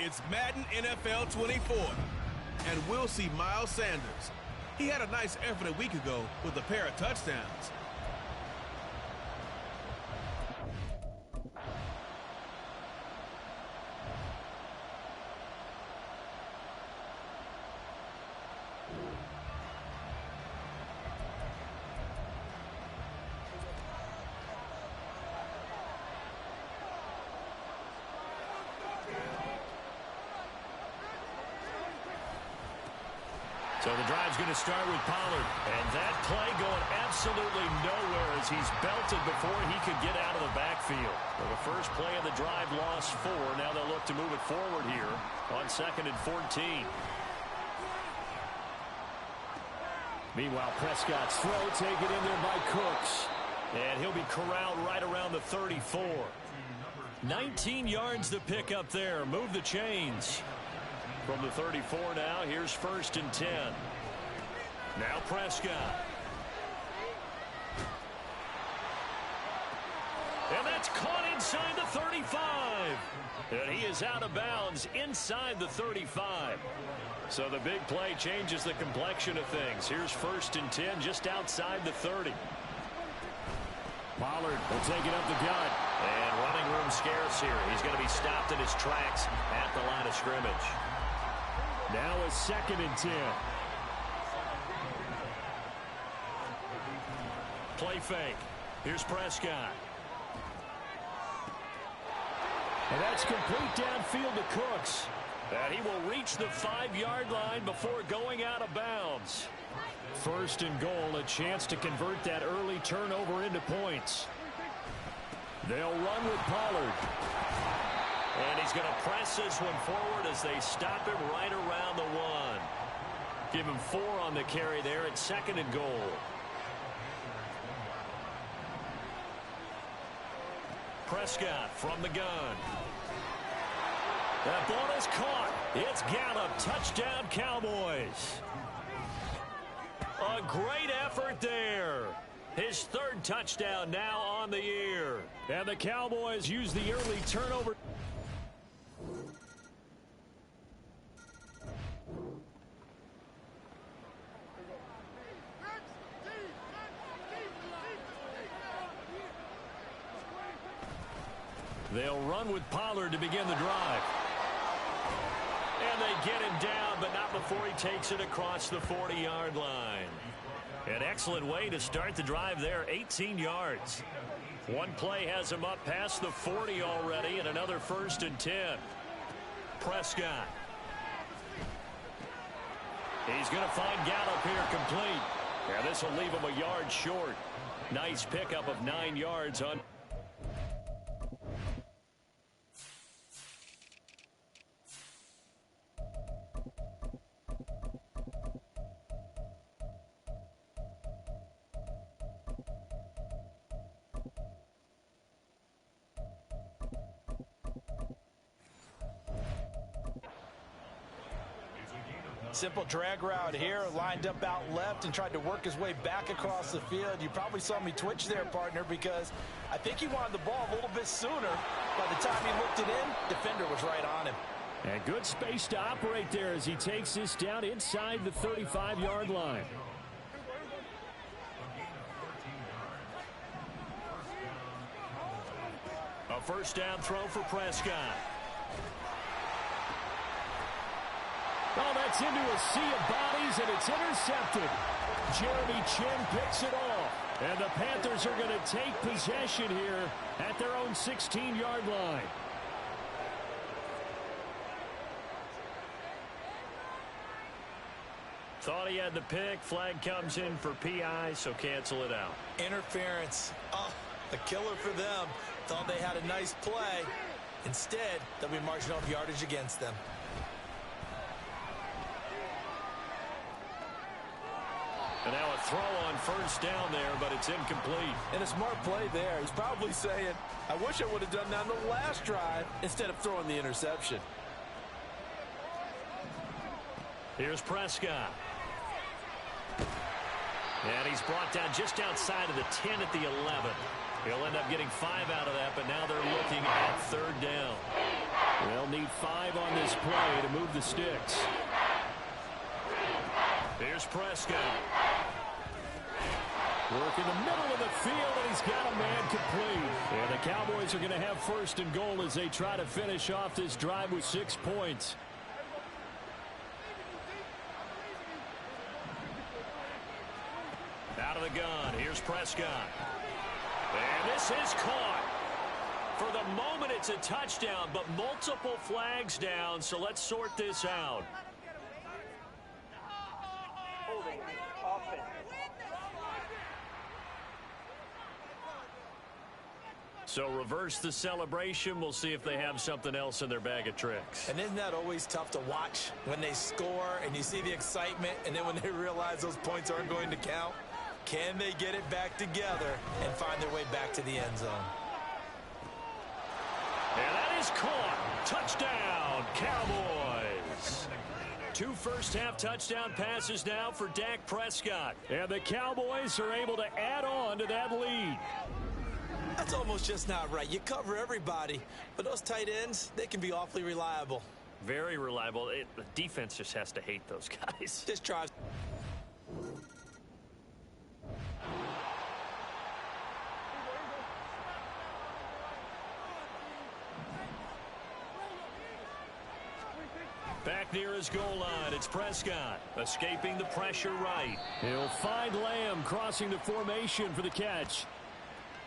It's Madden NFL 24, and we'll see Miles Sanders. He had a nice effort a week ago with a pair of touchdowns. So the drive's going to start with Pollard. And that play going absolutely nowhere as he's belted before he could get out of the backfield. So the first play of the drive lost 4. Now they'll look to move it forward here on 2nd and 14. Meanwhile, Prescott's throw taken in there by Cooks. And he'll be corralled right around the 34. 19 yards to pick up there. Move the chains. From the 34 now, here's 1st and 10. Now Prescott. And that's caught inside the 35. And he is out of bounds inside the 35. So the big play changes the complexion of things. Here's 1st and 10 just outside the 30. Pollard will take it up the gut. And running room scarce here. He's going to be stopped in his tracks at the line of scrimmage. Now a 2nd and 10. Play fake. Here's Prescott. And that's complete downfield to Cooks. And he will reach the 5-yard line before going out of bounds. 1st and goal, a chance to convert that early turnover into points. They'll run with Pollard. And he's going to press this one forward as they stop him right around the 1. Give him 4 on the carry there at 2nd and goal. Prescott from the gun. That ball is caught. It's Gallup. Touchdown, Cowboys. A great effort there. His 3rd touchdown now on the year. And the Cowboys use the early turnover. They'll run with Pollard to begin the drive. And they get him down, but not before he takes it across the 40-yard line. An excellent way to start the drive there, 18 yards. One play has him up past the 40 already, and another 1st and 10. Prescott. He's going to find Gallup here complete. Yeah, this will leave him a yard short. Nice pickup of 9 yards on. Simple drag route here, lined up out left and tried to work his way back across the field. You probably saw me twitch there, partner, because I think he wanted the ball a little bit sooner. By the time he looked it in, defender was right on him. And good space to operate there as he takes this down inside the 35-yard line. A 1st down throw for Prescott. Oh, that's into a sea of bodies, and it's intercepted. Jeremy Chin picks it off. And the Panthers are going to take possession here at their own 16-yard line. Thought he had the pick. Flag comes in for PI, so cancel it out. Interference. Oh, a killer for them. Thought they had a nice play. Instead, they'll be marching off yardage against them. And now a throw on 1st down there, but it's incomplete. And a smart play there. He's probably saying, I wish I would have done that on the last drive instead of throwing the interception. Here's Prescott. And he's brought down just outside of the 10 at the 11. He'll end up getting 5 out of that, but now they're looking at 3rd down. They'll need 5 on this play to move the sticks. Here's Prescott. Work in the middle of the field, and he's got a man complete. And the Cowboys are going to have 1st and goal as they try to finish off this drive with 6 points. Out of the gun, here's Prescott. And this is caught. For the moment, it's a touchdown, but multiple flags down, so let's sort this out. So reverse the celebration. We'll see if they have something else in their bag of tricks. And isn't that always tough to watch when they score and you see the excitement, and then when they realize those points aren't going to count? Can they get it back together and find their way back to the end zone? And that is caught. Touchdown, Cowboys. 2 first-half touchdown passes now for Dak Prescott. And the Cowboys are able to add on to that lead. That's almost just not right. You cover everybody, but those tight ends, they can be awfully reliable. Very reliable. The defense just has to hate those guys. This drives. Back near his goal line, it's Prescott, escaping the pressure right. He'll find Lamb crossing the formation for the catch.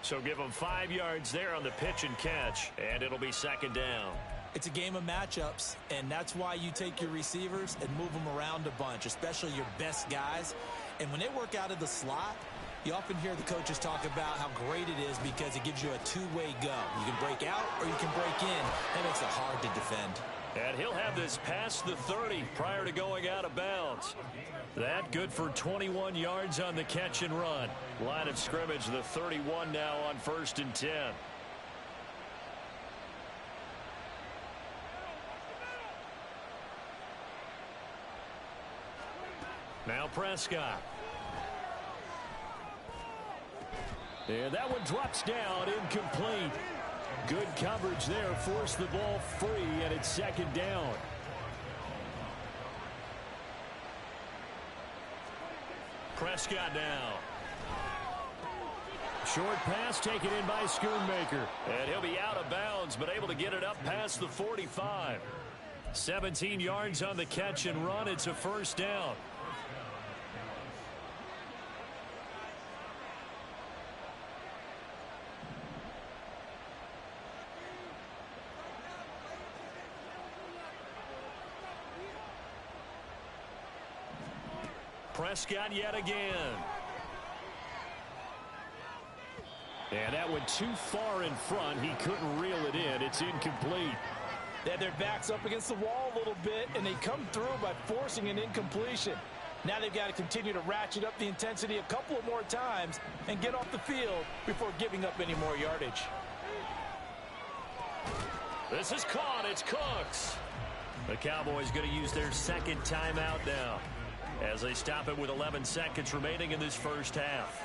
So give him 5 yards there on the pitch and catch, and it'll be 2nd down. It's a game of matchups, and that's why you take your receivers and move them around a bunch, especially your best guys. And when they work out of the slot, you often hear the coaches talk about how great it is because it gives you a two-way go. You can break out or you can break in. That makes it hard to defend. And he'll have this past the 30 prior to going out of bounds. That good for 21 yards on the catch and run. Line of scrimmage, the 31 now on 1st and 10. Now Prescott. And that one drops down, incomplete. Good coverage there, forced the ball free, and it's 2nd down. Prescott now. Short pass taken in by Schoonmaker. And he'll be out of bounds, but able to get it up past the 45. 17 yards on the catch and run. It's a 1st down. Prescott yet again. And that went too far in front. He couldn't reel it in. It's incomplete. They had their backs up against the wall a little bit, and they come through by forcing an incompletion. Now they've got to continue to ratchet up the intensity a couple of more times and get off the field before giving up any more yardage. This is caught. It's Cooks. The Cowboys going to use their 2nd timeout now, as they stop it with 11 seconds remaining in this 1st half.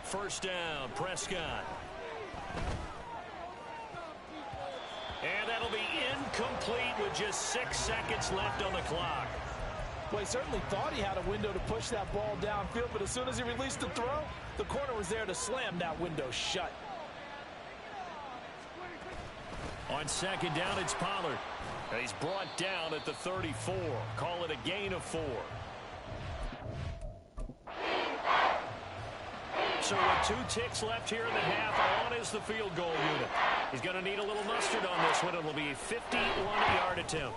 First down, Prescott. And that'll be incomplete with just 6 seconds left on the clock. Well, he certainly thought he had a window to push that ball downfield, but as soon as he released the throw, the corner was there to slam that window shut. On 2nd down, it's Pollard. And he's brought down at the 34. Call it a gain of 4. So with 2 ticks left here in the half, on is the field goal unit. He's going to need a little mustard on this one. It'll be a 51-yard attempt.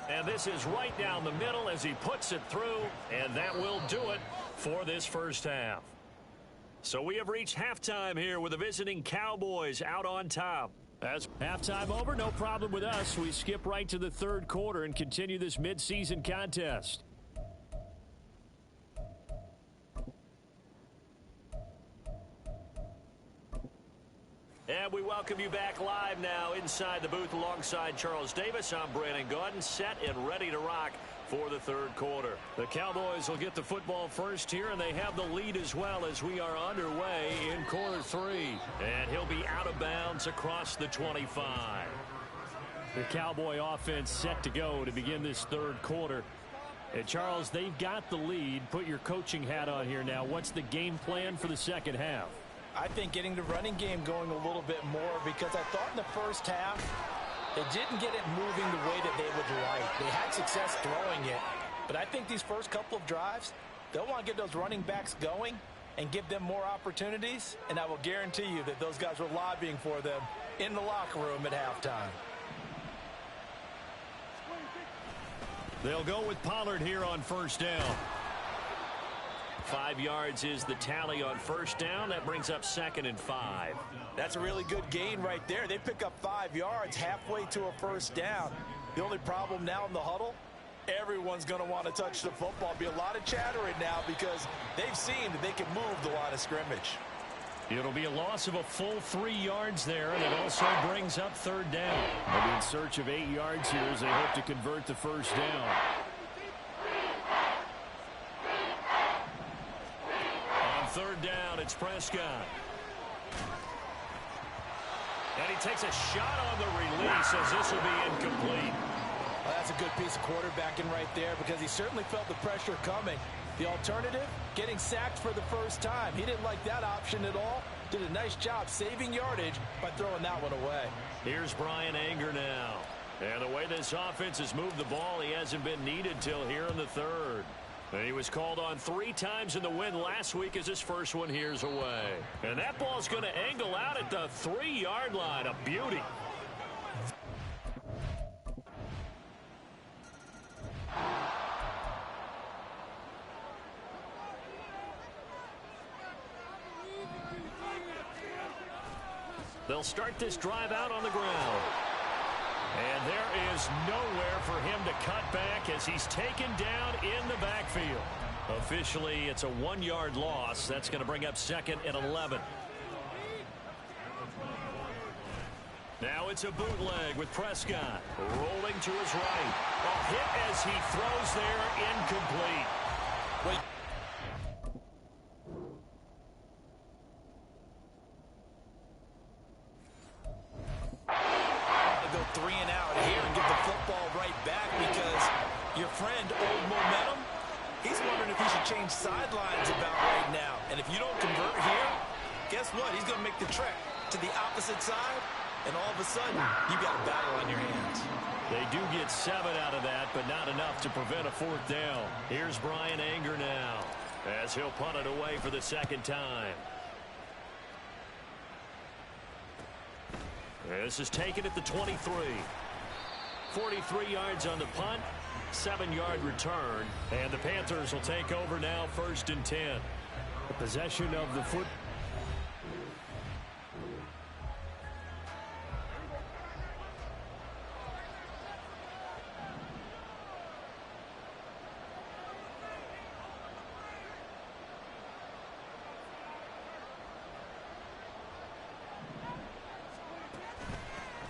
And this is right down the middle as he puts it through, and that will do it for this 1st half. So we have reached halftime here with the visiting Cowboys out on top. As halftime over, no problem with us. We skip right to the 3rd quarter and continue this midseason contest. And we welcome you back live now inside the booth alongside Charles Davis. I'm Brandon Gaudin, set and ready to rock for the third quarter. The Cowboys will get the football first here, and they have the lead as well as we are underway in quarter 3. And he'll be out of bounds across the 25. The Cowboy offense set to go to begin this third quarter. And Charles, they've got the lead. Put your coaching hat on here now. What's the game plan for the second half? I think getting the running game going a little bit more, because I thought in the first half they didn't get it moving the way that they would like. They had success throwing it, but I think these first couple of drives, they'll want to get those running backs going and give them more opportunities, and I will guarantee you that those guys were lobbying for them in the locker room at halftime. They'll go with Pollard here on first down. 5 yards is the tally on first down. That brings up 2nd and 5. That's a really good gain right there. They pick up 5 yards halfway to a first down. The only problem now in the huddle, everyone's going to want to touch the football. Be a lot of chattering now because they've seen that they can move the line of scrimmage. It'll be a loss of a full 3 yards there, and it also brings up third down. They'll be in search of 8 yards here as they hope to convert the first down. On third down, it's Prescott. And he takes a shot on the release as this will be incomplete. Well, that's a good piece of quarterbacking right there because he certainly felt the pressure coming. The alternative, getting sacked for the first time. He didn't like that option at all. Did a nice job saving yardage by throwing that one away. Here's Brian Anger now. And the way this offense has moved the ball, he hasn't been needed till here in the third. And he was called on 3 times in the win last week as his first one here's away. And that ball's going to angle out at the 3-yard line. A beauty. They'll start this drive out on the ground. And there is nowhere for him to cut back as he's taken down in the backfield. Officially, it's a 1-yard loss. That's going to bring up 2nd and 11. Now it's a bootleg with Prescott rolling to his right. A hit as he throws there, incomplete. Wait. Go 3 and out here and get the football right back because your friend, Old Momentum, he's wondering if he should change sidelines about right now. And if you don't convert here, guess what? He's going to make the trek to the opposite side, and all of a sudden, you've got a battle on your hands. They do get 7 out of that, but not enough to prevent a 4th down. Here's Brian Anger now as he'll punt it away for the 2nd time. This is taken at the 23. 43 yards on the punt, 7-yard return, and the Panthers will take over now 1st and 10. The possession of the foot.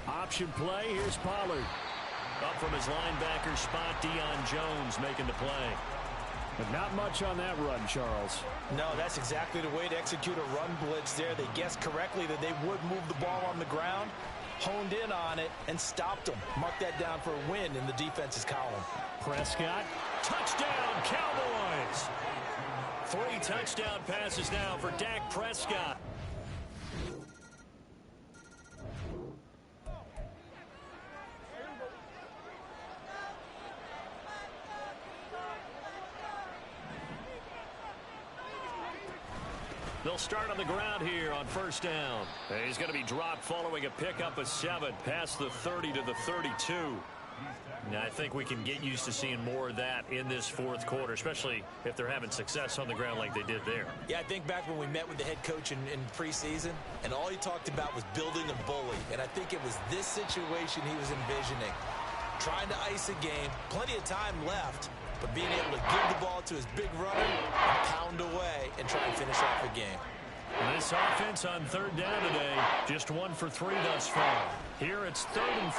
Option play. Here's Pollard. Up from his linebacker spot, Deion Jones making the play. But not much on that run, Charles. No, that's exactly the way to execute a run blitz there. They guessed correctly that they would move the ball on the ground, honed in on it, and stopped them. Mark that down for a win in the defense's column. Prescott, touchdown, Cowboys! 3 touchdown passes now for Dak Prescott. They'll start on the ground here on 1st down. And he's going to be dropped following a pickup of 7 past the 30 to the 32. Now, I think we can get used to seeing more of that in this 4th quarter, especially if they're having success on the ground like they did there. Yeah, I think back when we met with the head coach in preseason, and all he talked about was building a bully. And I think it was this situation he was envisioning. Trying to ice a game, plenty of time left, but being able to give the ball to his big runner and pound away and try and finish off a game. This offense on 3rd down today, just 1 for 3 thus far. Here it's 3rd and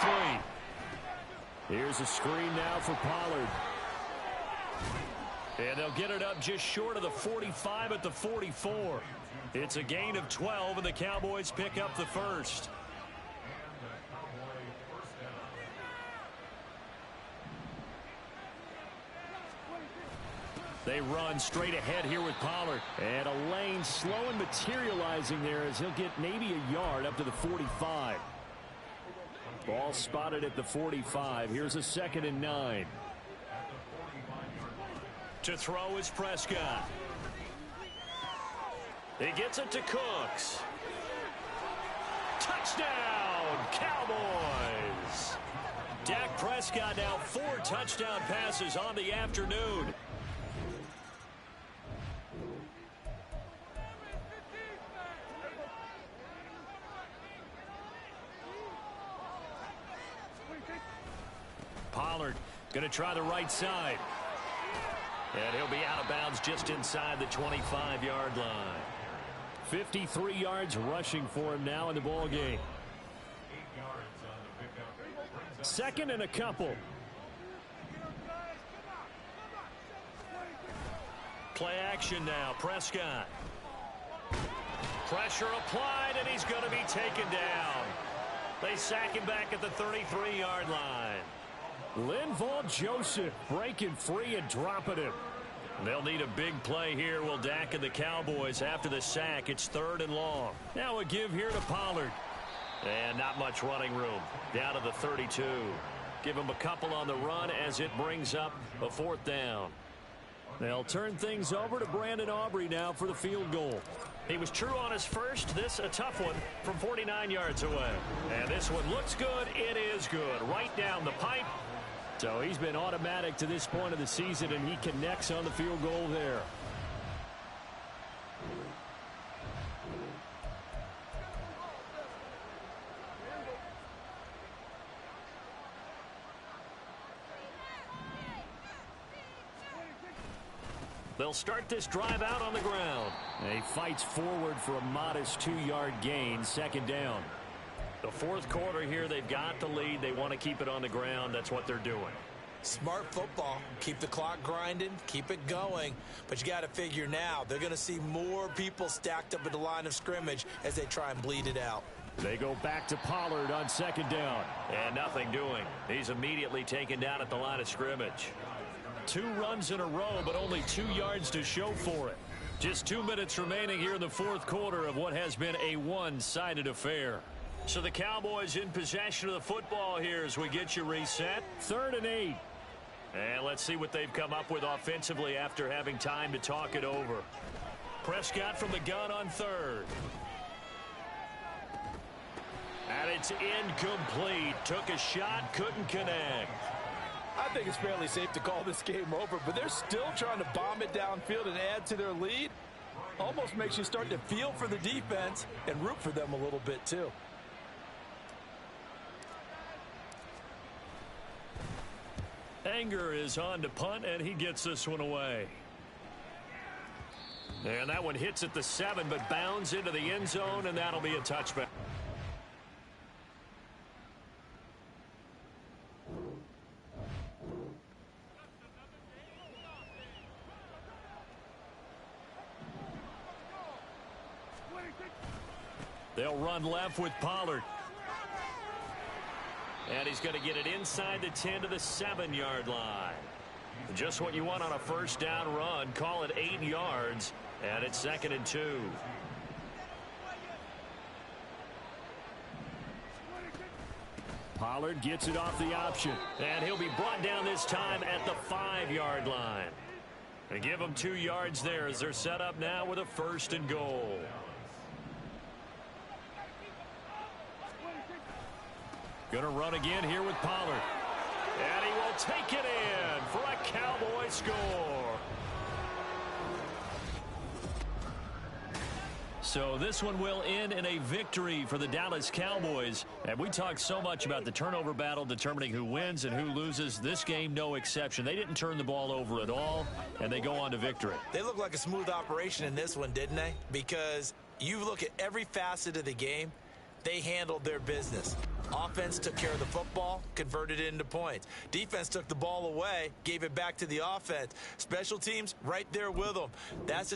3. Here's a screen now for Pollard. And they'll get it up just short of the 45 at the 44. It's a gain of 12, and the Cowboys pick up the first. They run straight ahead here with Pollard. And a lane slow and materializing there as he'll get maybe a yard up to the 45. Ball spotted at the 45. Here's a 2nd and 9. To throw is Prescott. He gets it to Cooks. Touchdown, Cowboys! Dak Prescott now 4 touchdown passes on the afternoon. Pollard going to try the right side. And he'll be out of bounds just inside the 25-yard line. 53 yards rushing for him now in the ball game. 2nd and a couple. Play action now. Prescott. Pressure applied, and he's going to be taken down. They sack him back at the 33-yard line. Linval Joseph breaking free and dropping him. They'll need a big play here, will Dak and the Cowboys. After the sack, it's 3rd and long. Now a give here to Pollard. And not much running room. Down to the 32. Give him a couple on the run as it brings up a 4th down. They'll turn things over to Brandon Aubrey now for the field goal. He was true on his first. This a tough one from 49 yards away. And this one looks good. It is good. Right down the pipe. So he's been automatic to this point of the season, and he connects on the field goal there. They'll start this drive out on the ground. And he fights forward for a modest 2-yard gain, 2nd down. The 4th quarter here, they've got the lead. They want to keep it on the ground. That's what they're doing. Smart football. Keep the clock grinding. Keep it going. But you got to figure now, they're going to see more people stacked up at the line of scrimmage as they try and bleed it out. They go back to Pollard on 2nd down. And nothing doing. He's immediately taken down at the line of scrimmage. 2 runs in a row, but only 2 yards to show for it. Just 2 minutes remaining here in the 4th quarter of what has been a one-sided affair. So the Cowboys in possession of the football here as we get you reset. 3rd and 8. And let's see what they've come up with offensively after having time to talk it over. Prescott from the gun on 3rd. And it's incomplete. Took a shot, couldn't connect. I think it's fairly safe to call this game over, but they're still trying to bomb it downfield and add to their lead. Almost makes you start to feel for the defense and root for them a little bit too. Anger is on to punt, and he gets this one away. And that one hits at the 7, but bounds into the end zone, and that'll be a touchback. They'll run left with Pollard. And he's going to get it inside the 10 to the 7-yard line. Just what you want on a 1st down run. Call it 8 yards. And it's 2nd and 2. Pollard gets it off the option. And he'll be brought down this time at the 5-yard line. And give them 2 yards there as they're set up now with a 1st and goal. Going to run again here with Pollard. And he will take it in for a Cowboy score. So this one will end in a victory for the Dallas Cowboys. And we talked so much about the turnover battle determining who wins and who loses. This game, no exception. They didn't turn the ball over at all, and they go on to victory. They look like a smooth operation in this one, didn't they? Because you look at every facet of the game, they handled their business. Offense took care of the football, converted it into points. Defense took the ball away, gave it back to the offense. Special teams right there with them. That's